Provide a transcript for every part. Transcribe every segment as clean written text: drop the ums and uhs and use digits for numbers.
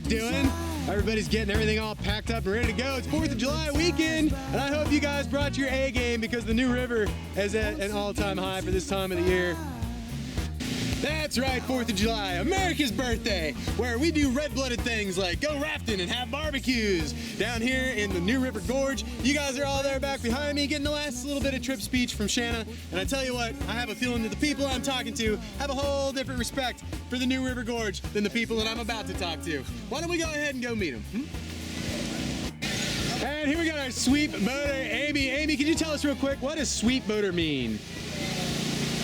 doing? Everybody's getting everything all packed up and ready to go. It's 4th of July weekend, and I hope you guys brought your A game because the New River is at an all-time high for this time of the year. That's right, 4th of July, America's birthday, where we do red-blooded things like go rafting and have barbecues down here in the New River Gorge. You guys are all there back behind me getting the last little bit of trip speech from Shanna. And I tell you what, I have a feeling that the people I'm talking to have a whole different respect for the New River Gorge than the people that I'm about to talk to. Why don't we go ahead and go meet them? And here we got our sweep boater, Amy. Amy, can you tell us real quick, what does sweep boater mean?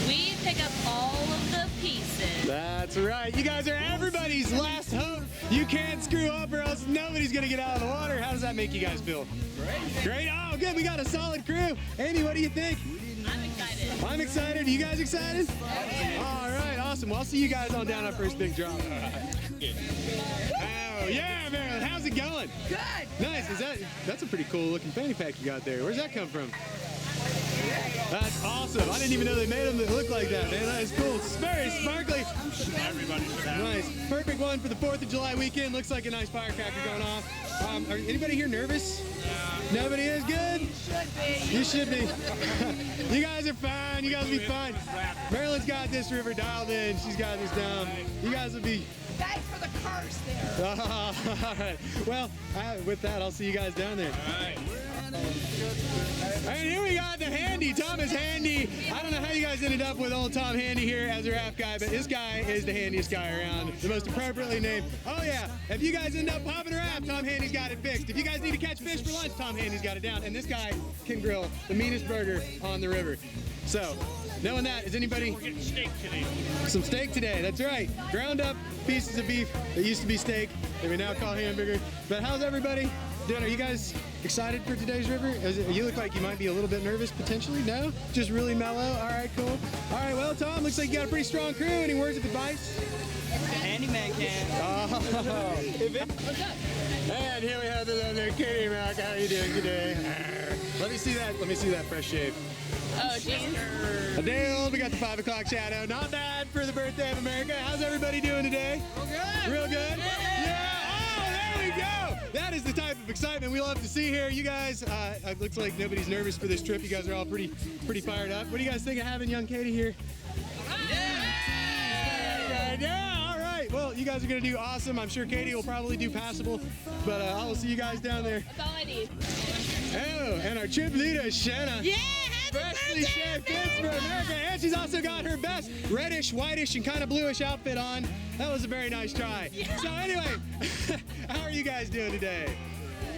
We pick up all of the pieces. That's right. You guys are everybody's last hope. You can't screw up or else nobody's going to get out of the water. How does that make you guys feel? Great. Great. Oh, good. We got a solid crew. Amy, what do you think? I'm excited. I'm excited. Are you guys excited? All right. Awesome. Well, I'll see you guys on down our first big drop. Oh, yeah, Marilyn. How's it going? Good. Nice. That's a pretty cool looking fanny pack you got there. Where's that come from? That's awesome. I didn't even know they made them that look like that, man. That is cool. It's very sparkly. Everybody should have. Nice. Perfect one for the 4th of July weekend. Looks like a nice firecracker going off. Are anybody here nervous? Yeah. Nobody is? Good? You should be. You guys are fine. You guys will be fine. Marilyn's got this river dialed in. She's got this down. You guys will be... Thanks for the curse there. All right. Well, with that, I'll see you guys down there. All right. And here we got the Handy. Tom is Handy. I don't know how you guys ended up with old Tom Handy here as a raft guy, but this guy is the handiest guy around. The most appropriately named. Oh yeah, if you guys end up popping a raft, Tom Handy's got it fixed. If you guys need to catch fish for lunch, Tom Handy's got it down. And this guy can grill the meanest burger on the river. So, knowing that, is anybody... We're getting steak today. Some steak today, that's right. Ground up pieces of beef that used to be steak that we now call hamburger. But how's everybody doing? Are you guys excited for today's river? You look like you might be a little bit nervous potentially. No? Just really mellow? All right, cool. All right, well, Tom, looks like you got a pretty strong crew. Any words of advice? Handyman can. Oh. And here we have the other Kitty Rock. How are you doing today? Let me see that. Let me see that fresh shave. Oh, geez. A day old. We got the 5 o'clock shadow. Not bad for the birthday of America. How's everybody doing today? Real good. Real good? Yeah. Oh, there we go. That is the type of excitement we love to see here. You guys, it looks like nobody's nervous for this trip. You guys are all pretty fired up. What do you guys think of having young Katie here? Yeah, all right. Well, you guys are going to do awesome. I'm sure Katie will probably do passable, but I will see you guys down there. That's all I need. Oh, and our trip leader is Shanna. Yeah, happy Freshly birthday, shaved kids for America, and she's also got her best reddish, whitish, and kind of bluish outfit on. That was a very nice try. Yeah. So anyway, how are you guys doing today?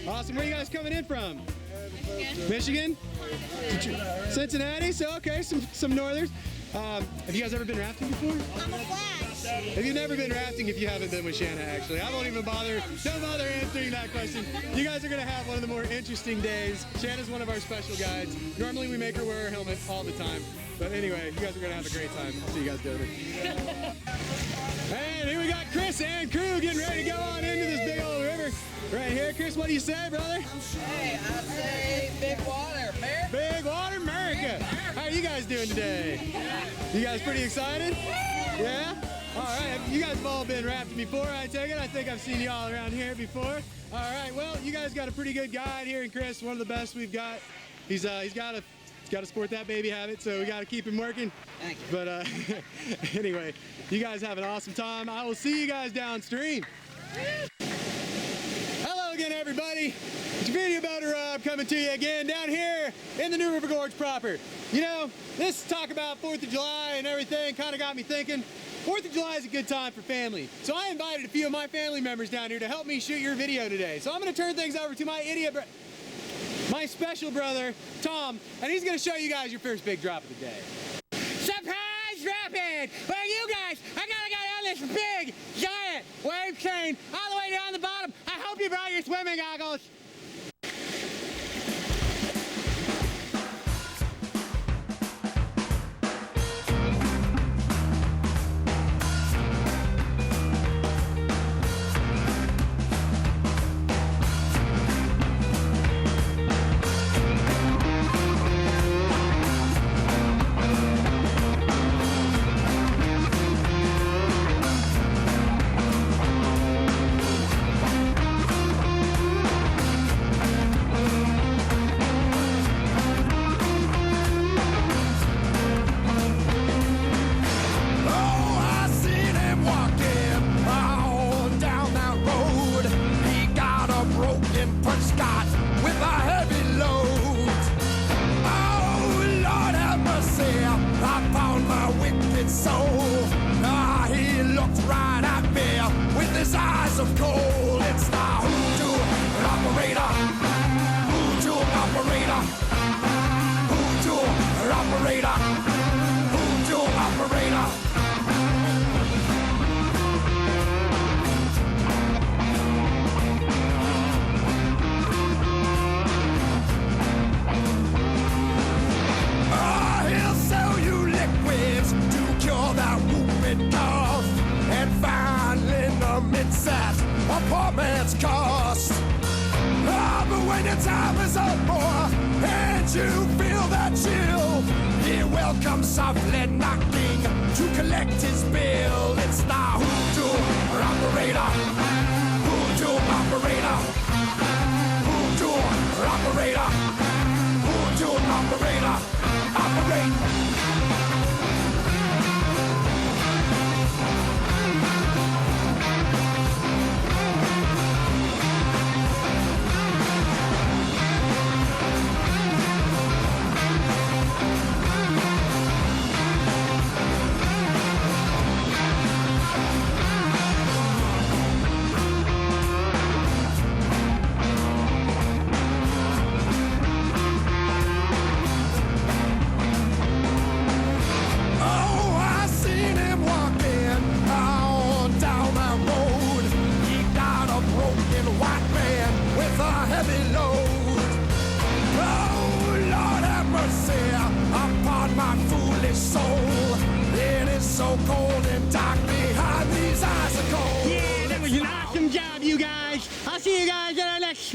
Awesome. Where are you guys coming in from? Michigan? Cincinnati? So okay, some northers. Have you guys ever been rafting before? I'm a flash. Have you never been rafting if you haven't been with Shanna, actually? I won't even bother. Don't bother answering that question. You guys are going to have one of the more interesting days. Shanna's one of our special guides. Normally we make her wear her helmet all the time. But anyway, you guys are going to have a great time. I'll see you guys down there. And here we got Chris and crew getting ready to go on into this big old river. Right here. Chris, what do you say, brother? Hey, I say big water, America. Big water, America. How are you guys doing today? You guys pretty excited? Yeah? All right. You guys have all been rafting before, I take it. I think I've seen you all around here before. All right. Well, you guys got a pretty good guide here in Chris, one of the best we've got. He's got to sport that baby habit, so we got to keep him working. Thank you. But anyway, you guys have an awesome time. I will see you guys downstream. Hello again, everybody. It's your video boater Rob coming to you again down here in the New River Gorge proper. You know, this talk about 4th of July and everything kind of got me thinking. 4th of July is a good time for family. So I invited a few of my family members down here to help me shoot your video today. So I'm going to turn things over to my special brother, Tom, and he's going to show you guys your first big drop of the day. Surprise rapid! Well, you guys, I got on this big, giant wave chain all the way down the bottom. I hope you brought your swimming goggles. I found my wicked soul. Ah, he looked right at me with his eyes of coal. It's the hoodoo operator, hoodoo operator, hoodoo operator, hoodoo operator. He'll sell you liquids to cure that whooping cough and find liniments at a poor man's cost. Ah, but when your time is up, boy, and you feel that chill, he will come softly knocking to collect his bill. It's the hoodoo operator, hoodoo operator, hoodoo operator, hoodoo operator. Operate.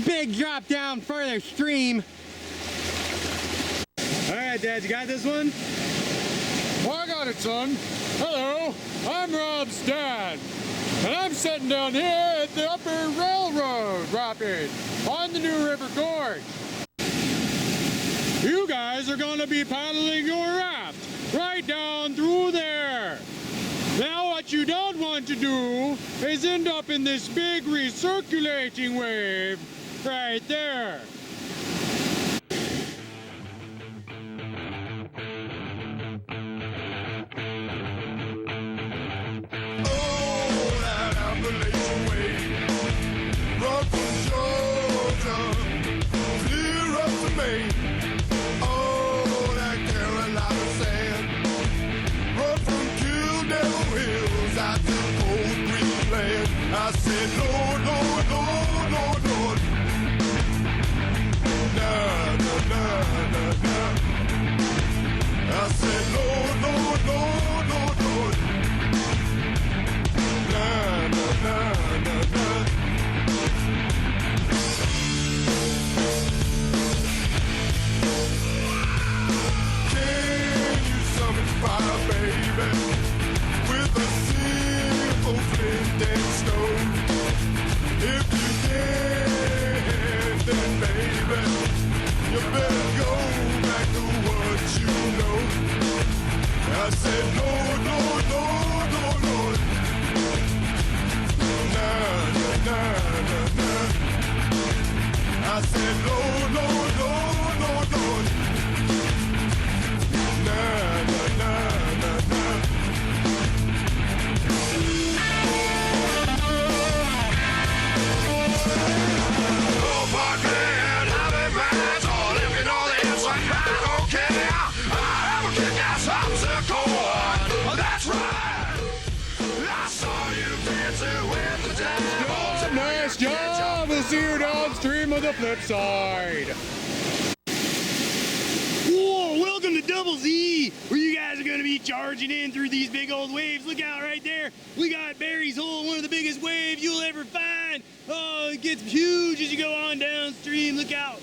Big drop down further stream. Alright, Dad, you got this one? Well, I got it, son. Hello, I'm Rob's dad. And I'm sitting down here at the upper railroad rapid on the new River Gorge. You guys are going to be paddling your raft right down through there. Now what you don't want to do is end up in this big recirculating wave right there. Oh, that Appalachian wave, run from Georgia, clear up to Maine. Oh, that Carolina sand, run from Kill Devil Hills out to Cold Green Land. I said, Lord, Lord, Lord, Lord, Lord. Na, na, na, na, na. I said, Lord, Lord, Lord, Lord, Lord. Na, na, na, na, na. Can you summon fire, baby, with a simple flint and stone? If you can, then baby, you better go back to what you know. I said, Lord, Lord, Lord, Lord, Lord. Na, na, na, na, na. I said, Lord, Lord, Lord, Lord, Lord. Na, na, na, na, na. Oh, fuck yeah, love it, man. So if you know the answer, I don't care. I have a kick-ass obstacle. That's right. I saw you dancing with the devil. Nice job. We'll see you downstream on the flip side. Whoa, welcome to Double Z, where you guys are going to be charging in through these big old waves. Look out right there. We got Barry's Hole, one of the biggest waves you'll ever find. Oh, it gets huge as you go on downstream. Look out.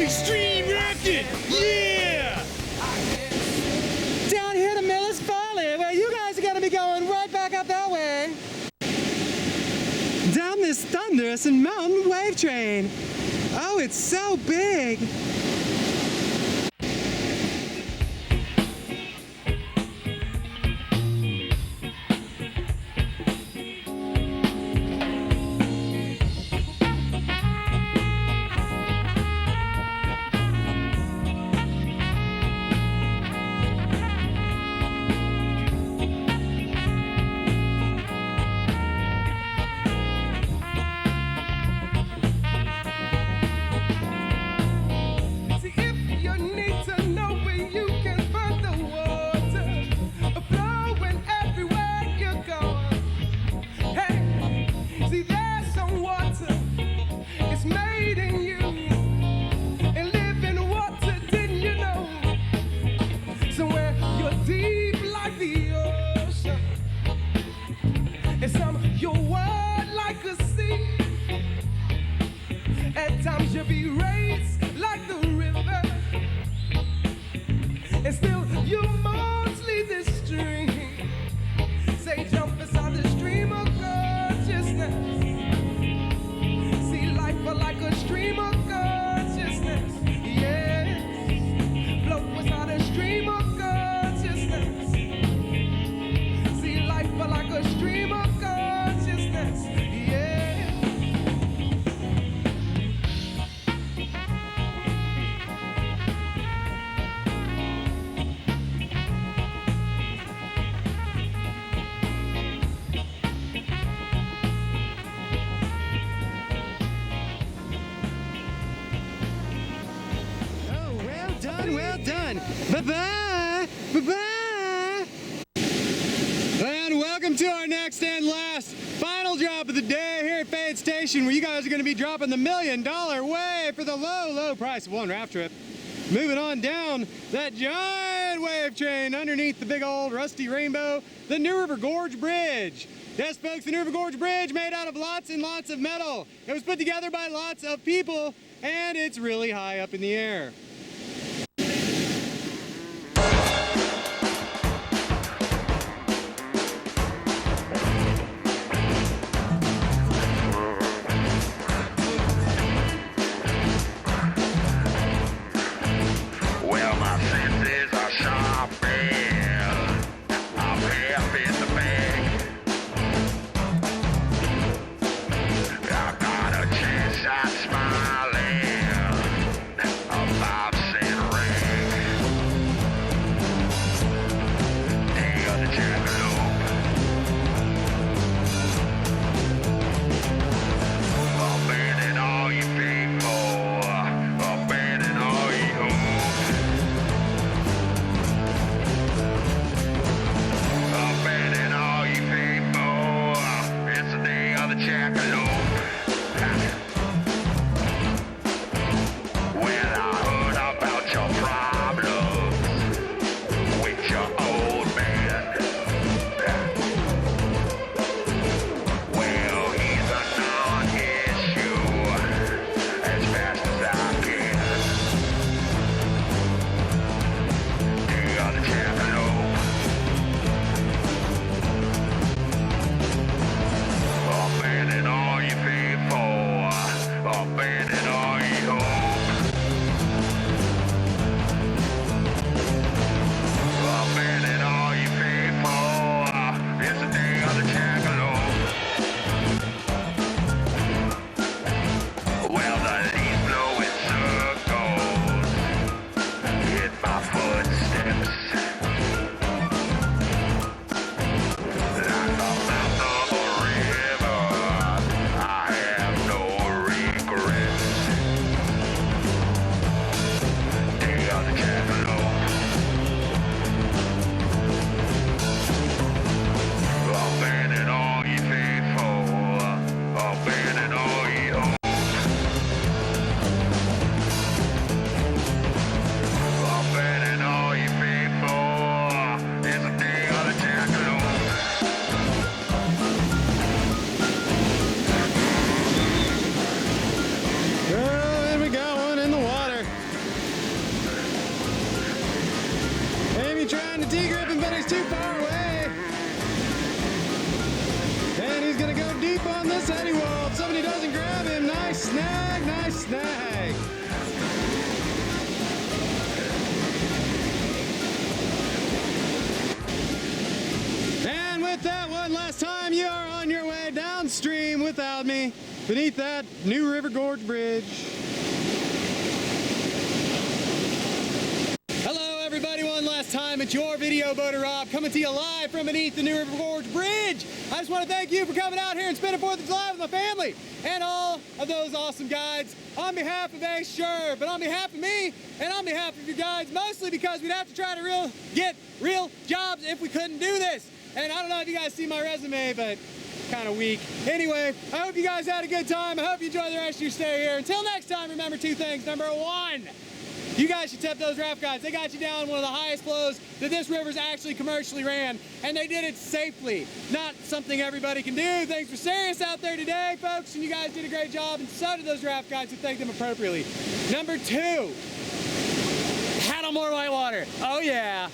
some extreme rafting. Yeah! Down here to Miller's Folly, where you guys are gonna be going right back up that way. Down this thunderous and mountain wave train. Oh, it's so big. See, if you need to know where you can find the water flowing everywhere you go. Hey, see, there's some water. It's made in you. And living water, didn't you know? Somewhere you're deep like the ocean. And some you're wide like a sea. At times you'll be raised like the river. And still you mostly the stream. Say jump inside the stream of consciousness. See life like a stream of consciousness. Yes. Float inside a stream of consciousness. See life like a stream of consciousness. Yeah. Oh, well done, well done. Bye-bye, bye-bye. And welcome to our next and last final drop of the day here at Fayette Station, where you guys are going to be dropping the $1 million wave for the low, low price of one raft trip. Moving on down that giant wave train underneath the big old rusty rainbow, the New River Gorge Bridge. Yes, folks, the New River Gorge Bridge made out of lots and lots of metal. It was put together by lots of people, and it's really high up in the air. Well, my senses are sharpened. I'm half in the bag. I got a chance at smiling about with that one last time, you are on your way downstream without me beneath that new River Gorge Bridge. Hello everybody, one last time, it's your video boater Rob coming to you live from beneath the new River Gorge Bridge. I just want to thank you for coming out here and spending 4th of July with my family and all of those awesome guides. On behalf of Ace, sure, but on behalf of me and on behalf of your guides, mostly because we'd have to try to get real jobs if we couldn't do this. And I don't know if you guys see my resume, but kind of weak. Anyway, I hope you guys had a good time. I hope you enjoy the rest of your stay here. Until next time, remember 2 things. Number 1, you guys should tip those raft guides. They got you down one of the highest flows that this river's actually commercially ran, and they did it safely. Not something everybody can do. Things were serious out there today, folks, and you guys did a great job, and so did those raft guides, so thank them appropriately. Number 2, paddle more whitewater. Oh yeah.